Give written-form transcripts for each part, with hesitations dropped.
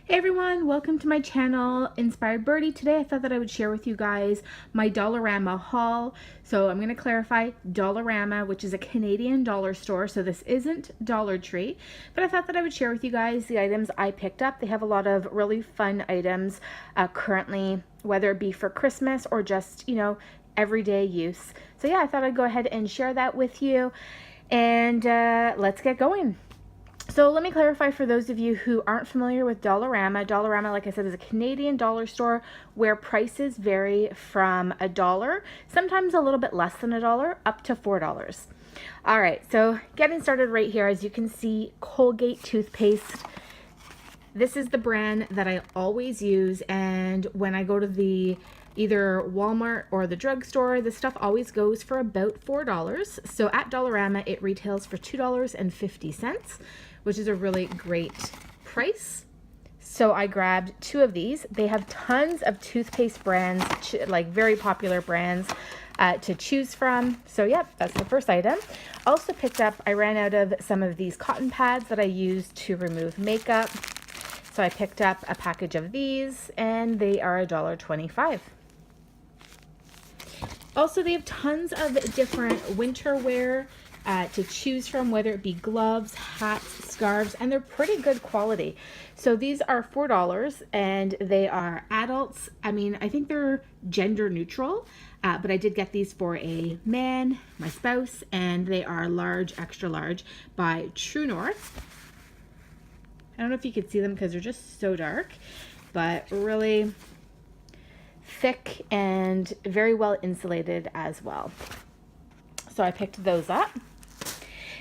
Hey everyone, welcome to my channel, Inspired Birdie. Today I thought that I would share with you guys my Dollarama haul. So I'm going to clarify Dollarama, which is a Canadian dollar store. So this isn't Dollar Tree, but I thought that I would share with you guys the items I picked up. They have a lot of really fun items currently, whether it be for Christmas or just, everyday use. So yeah, I thought I'd go ahead and share that with you, and let's get going. So let me clarify for those of you who aren't familiar with Dollarama. Dollarama, like I said, is a Canadian dollar store where prices vary from $1, sometimes a little bit less than $1, up to $4. All right, so getting started right here, as you can see, Colgate toothpaste. This is the brand that I always use, and when I go to the either Walmart or the drugstore, this stuff always goes for about $4. So at Dollarama, it retails for $2.50, which is a really great price. So I grabbed 2 of these. They have tons of toothpaste brands, like very popular brands to choose from. So yeah, that's the first item. Also picked up, I ran out of some of these cotton pads that I use to remove makeup. So I picked up a package of these, and they are $1.25. Also, they have tons of different winter wear to choose from, whether it be gloves, hats, scarves, and they're pretty good quality. So these are $4, and they are adults. I mean, I think they're gender neutral, but I did get these for a man, my spouse, and they are large, extra large by True North. I don't know if you could see them because they're just so dark, but really thick and very well insulated as well. So I picked those up.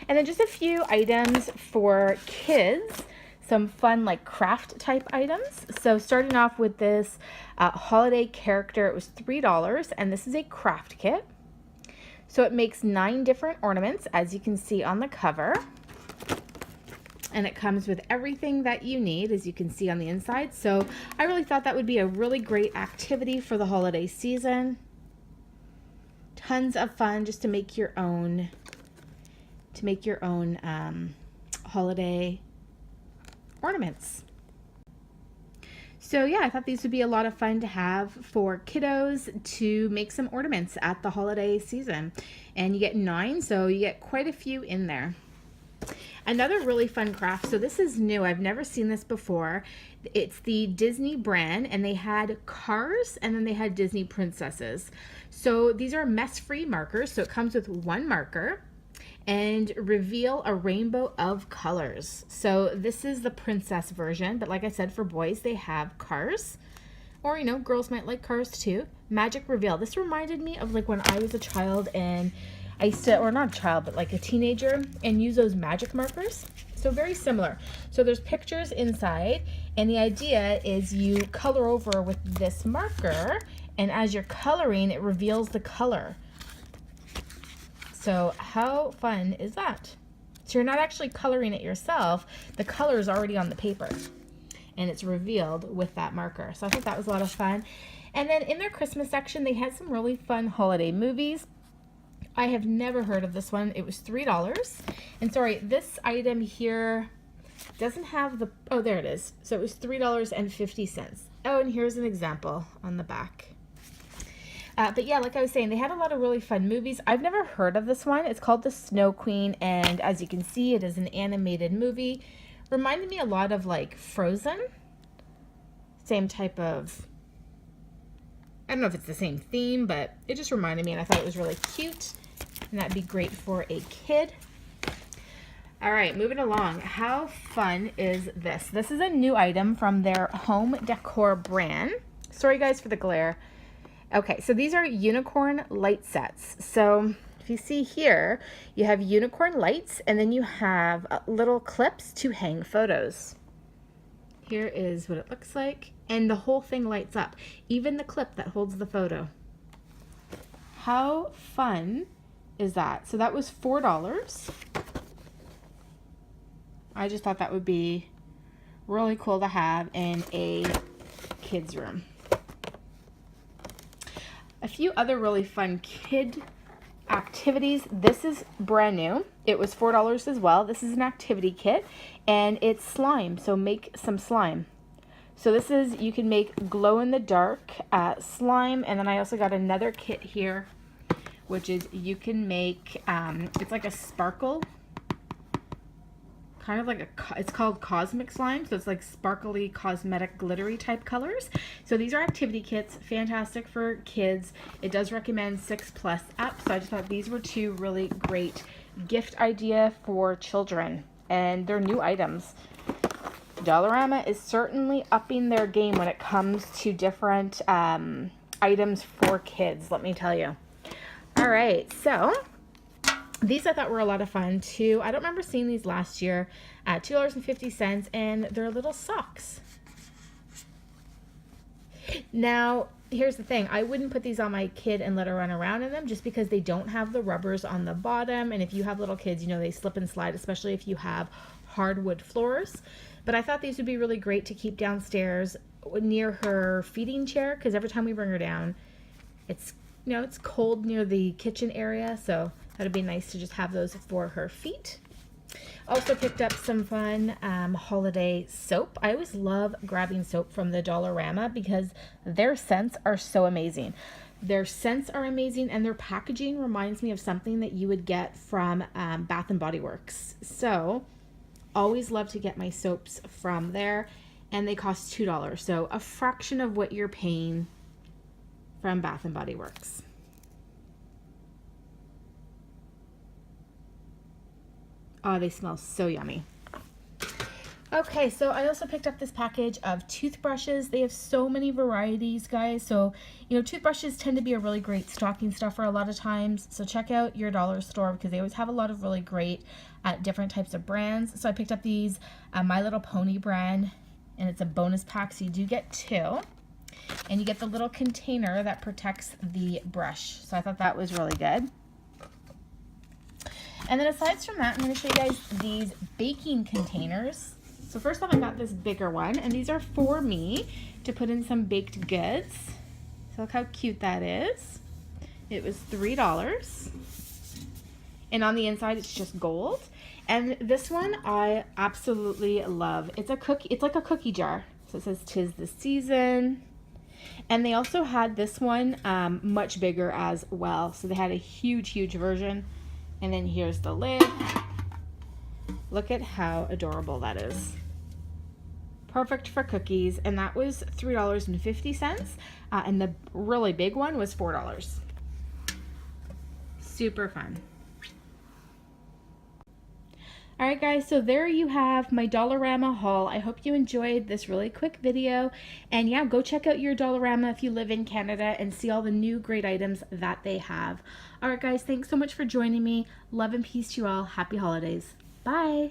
And then just a few items for kids, some fun like craft type items. So starting off with this holiday character, it was $3, and this is a craft kit. So it makes 9 different ornaments, as you can see on the cover. And it comes with everything that you need, as you can see on the inside. So I really thought that would be a really great activity for the holiday season. Tons of fun just to make your own holiday ornaments. So yeah, I thought these would be a lot of fun to have for kiddos to make some ornaments at the holiday season. And you get 9, so you get quite a few in there. Another really fun craft, so this is new, I've never seen this before. It's the Disney brand, and they had cars, and then they had Disney princesses. So these are mess-free markers, so it comes with 1 marker, and reveal a rainbow of colors. So this is the princess version, but like I said, for boys, they have cars. Or, girls might like cars too. Magic reveal. This reminded me of like when I was a child and I used to, or not a child, but like a teenager, and use those magic markers. So very similar. So there's pictures inside, and the idea is you color over with this marker, and as you're coloring, it reveals the color. So how fun is that? So you're not actually coloring it yourself. The color is already on the paper, and it's revealed with that marker. So I thought that was a lot of fun. And then in their Christmas section, they had some really fun holiday movies. I have never heard of this one. It was $3. And sorry, this item here doesn't have the, oh, there it is. So it was $3.50. Oh, and here's an example on the back. But yeah, like I was saying, they had a lot of really fun movies. I've never heard of this one. It's called The Snow Queen, and as you can see, it is an animated movie. Reminded me a lot of like Frozen. Same type of, I don't know if it's the same theme, but it just reminded me, and I thought it was really cute. And that'd be great for a kid. All right, moving along. How fun is this? This is a new item from their home decor brand. Sorry guys for the glare. Okay, so these are unicorn light sets. So if you see here, you have unicorn lights, and then you have little clips to hang photos. Here is what it looks like, and the whole thing lights up, even the clip that holds the photo. How fun is that? So that was $4. I just thought that would be really cool to have in a kid's room. A few other really fun kid activities. This is brand new. It was $4 as well. This is an activity kit, and it's slime, so make some slime. So this is, you can make glow in the dark slime, and then I also got another kit here, which is you can make, it's like a sparkle, kind of like it's called cosmic slime, so it's like sparkly, cosmetic, glittery type colors. So these are activity kits, fantastic for kids. It does recommend 6+ up, so I just thought these were two really great gift idea for children, and they're new items. Dollarama is certainly upping their game when it comes to different items for kids, let me tell you. All right, so these I thought were a lot of fun too. I don't remember seeing these last year at $2.50, and they're little socks. Now, here's the thing. I wouldn't put these on my kid and let her run around in them just because they don't have the rubbers on the bottom. And if you have little kids, you know, they slip and slide, especially if you have hardwood floors. But I thought these would be really great to keep downstairs near her feeding chair, because every time we bring her down, it's, you know, it's cold near the kitchen area, so that'd be nice to just have those for her feet. Also picked up some fun holiday soap. I always love grabbing soap from the Dollarama because their scents are so amazing. Their scents are amazing, and their packaging reminds me of something that you would get from Bath and Body Works. So always love to get my soaps from there, and they cost $2, so a fraction of what you're paying from Bath and Body Works. Oh, they smell so yummy. Okay, so I also picked up this package of toothbrushes. They have so many varieties, guys. So, you know, toothbrushes tend to be a really great stocking stuffer a lot of times. So check out your dollar store because they always have a lot of really great different types of brands. So I picked up these My Little Pony brand, and it's a bonus pack, so you do get 2. And you get the little container that protects the brush. So I thought that was really good. And then aside from that, I'm going to show you guys these baking containers. So first off, I got this bigger one, and these are for me to put in some baked goods. So look how cute that is. It was $3. And on the inside, it's just gold. And this one I absolutely love. It's a cookie, it's like a cookie jar. So it says "'Tis the season." And they also had this one much bigger as well. So they had a huge version. And then here's the lid. Look at how adorable that is. Perfect for cookies. And that was $3.50. And the really big one was $4. Super fun. Alright guys, so there you have my Dollarama haul. I hope you enjoyed this really quick video. And yeah, go check out your Dollarama if you live in Canada and see all the new great items that they have. Alright guys, thanks so much for joining me. Love and peace to you all. Happy holidays. Bye!